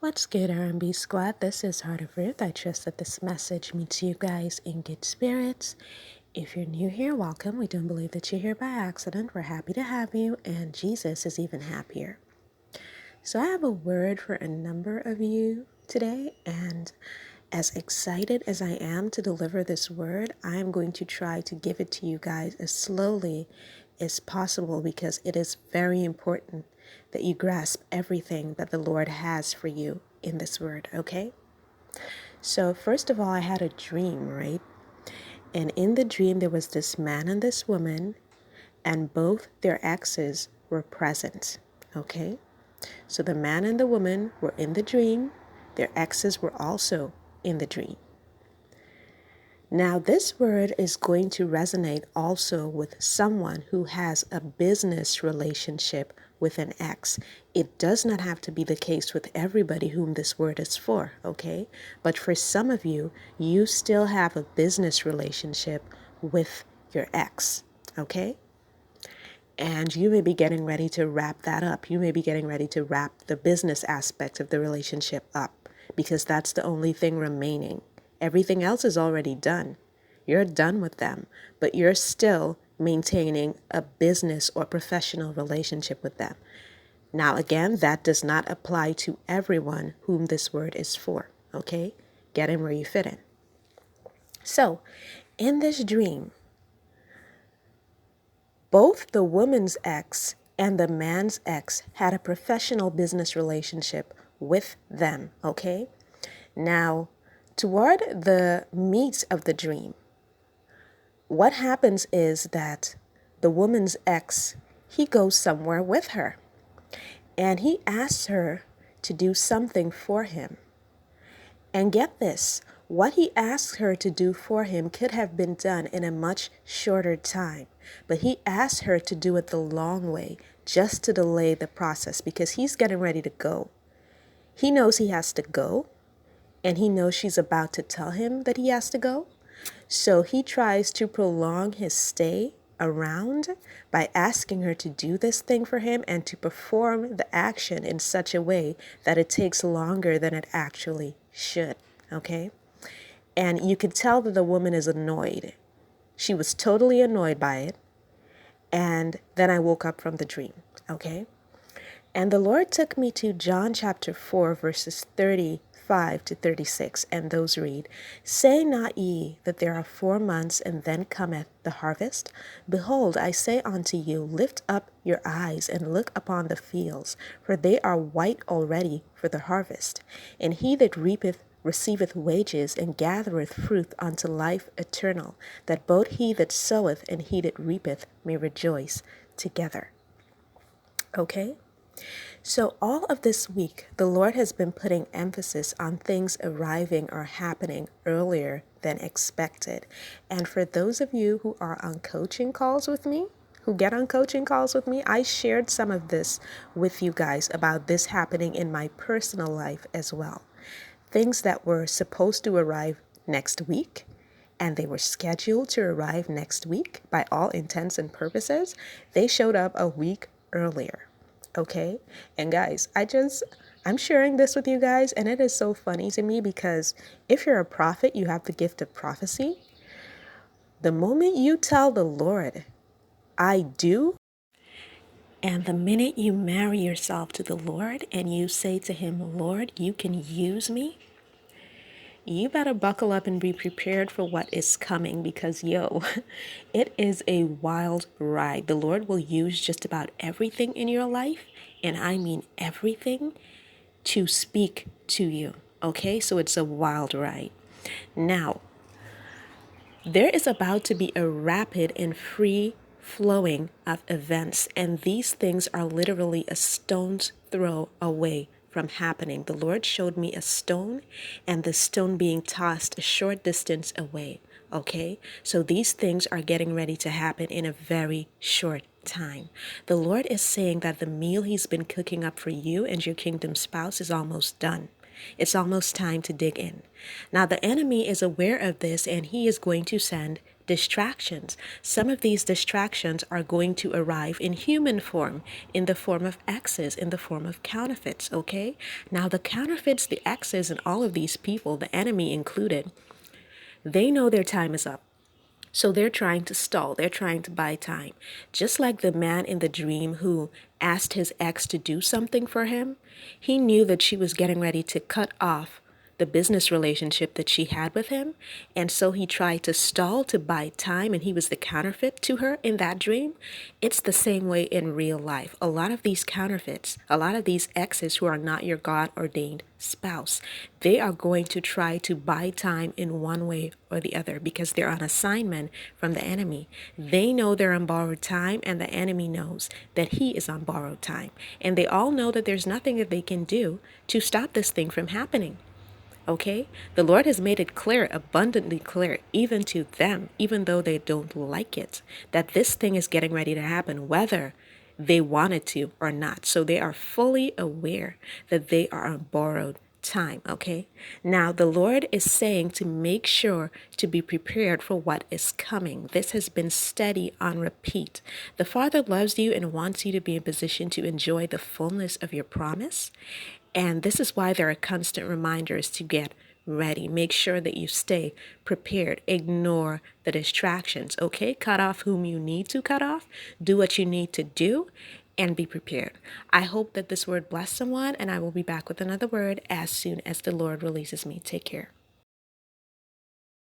What's good, R&B squad? This is Heart of Ruth. I trust that this message meets you guys in good spirits. If you're new here, welcome. We don't believe that you're here by accident. We're happy to have you, and Jesus is even happier. So I have a word for a number of you today, and as excited as I am to deliver this word, I am going to try to give it to you guys as slowly as possible because it is very important that you grasp everything that the Lord has for you in this word, okay? So first of all, I had a dream, right? And in the dream, there was this man and this woman, and both their exes were present, okay? So the man and the woman were in the dream. Their exes were also in the dream. Now, this word is going to resonate also with someone who has a business relationship with an ex. It does not have to be the case with everybody whom this word is for, okay? But for some of you, you still have a business relationship with your ex, okay? And you may be getting ready to wrap that up. You may be getting ready to wrap the business aspect of the relationship up because that's the only thing remaining. Everything else is already done. You're done with them, but you're still maintaining a business or professional relationship with them. Now, again, that does not apply to everyone whom this word is for, okay? Get in where you fit in. So, in this dream, both the woman's ex and the man's ex had a professional business relationship with them, okay? Now, toward the meat of the dream, what happens is that the woman's ex, he goes somewhere with her, and he asks her to do something for him. And get this, what he asked her to do for him could have been done in a much shorter time, but he asked her to do it the long way, just to delay the process because he's getting ready to go. He knows he has to go, and he knows she's about to tell him that he has to go. So he tries to prolong his stay around by asking her to do this thing for him and to perform the action in such a way that it takes longer than it actually should, okay? And you could tell that the woman is annoyed. She was totally annoyed by it. And then I woke up from the dream, okay? And the Lord took me to John chapter 4, verses 35 to 36, and those read, Say not ye that there are 4 months, and then cometh the harvest? Behold, I say unto you, lift up your eyes, and look upon the fields, for they are white already for the harvest. And he that reapeth receiveth wages, and gathereth fruit unto life eternal, that both he that soweth and he that reapeth may rejoice together. Okay? So all of this week, the Lord has been putting emphasis on things arriving or happening earlier than expected. And for those of you who are on coaching calls with me, who get on coaching calls with me, I shared some of this with you guys about this happening in my personal life as well. Things that were supposed to arrive next week, and they were scheduled to arrive next week by all intents and purposes, they showed up a week earlier. Okay? And guys, I'm sharing this with you guys, and it is so funny to me because if you're a prophet, you have the gift of prophecy. The moment you tell the Lord, I do, and the minute you marry yourself to the Lord and you say to him, Lord, you can use me, you better buckle up and be prepared for what is coming because, it is a wild ride. The Lord will use just about everything in your life, and I mean everything, to speak to you. Okay, so it's a wild ride. Now, there is about to be a rapid and free flowing of events, and these things are literally a stone's throw away from happening. The Lord showed me a stone, and the stone being tossed a short distance away. Okay, so these things are getting ready to happen in a very short time. The Lord is saying that the meal he's been cooking up for you and your kingdom spouse is almost done. It's almost time to dig in. Now, the enemy is aware of this, and he is going to send distractions. Some of these distractions are going to arrive in human form, in the form of exes, in the form of counterfeits, okay? Now, the counterfeits, the exes, and all of these people, the enemy included, they know their time is up. So they're trying to stall, they're trying to buy time. Just like the man in the dream who asked his ex to do something for him, he knew that she was getting ready to cut off the business relationship that she had with him. And so he tried to stall to buy time, and he was the counterfeit to her in that dream. It's the same way in real life. A lot of these counterfeits, a lot of these exes who are not your God ordained spouse, they are going to try to buy time in one way or the other because they're on assignment from the enemy. They know they're on borrowed time, and the enemy knows that he is on borrowed time. And they all know that there's nothing that they can do to stop this thing from happening. Okay? The Lord has made it clear, abundantly clear, even to them, even though they don't like it, that this thing is getting ready to happen, whether they wanted to or not. So they are fully aware that they are on borrowed time, okay? Now, the Lord is saying to make sure to be prepared for what is coming. This has been steady on repeat. The Father loves you and wants you to be in position to enjoy the fullness of your promise. And this is why there are constant reminders to get ready. Make sure that you stay prepared. Ignore the distractions, okay? Cut off whom you need to cut off. Do what you need to do and be prepared. I hope that this word blessed someone, and I will be back with another word as soon as the Lord releases me. Take care.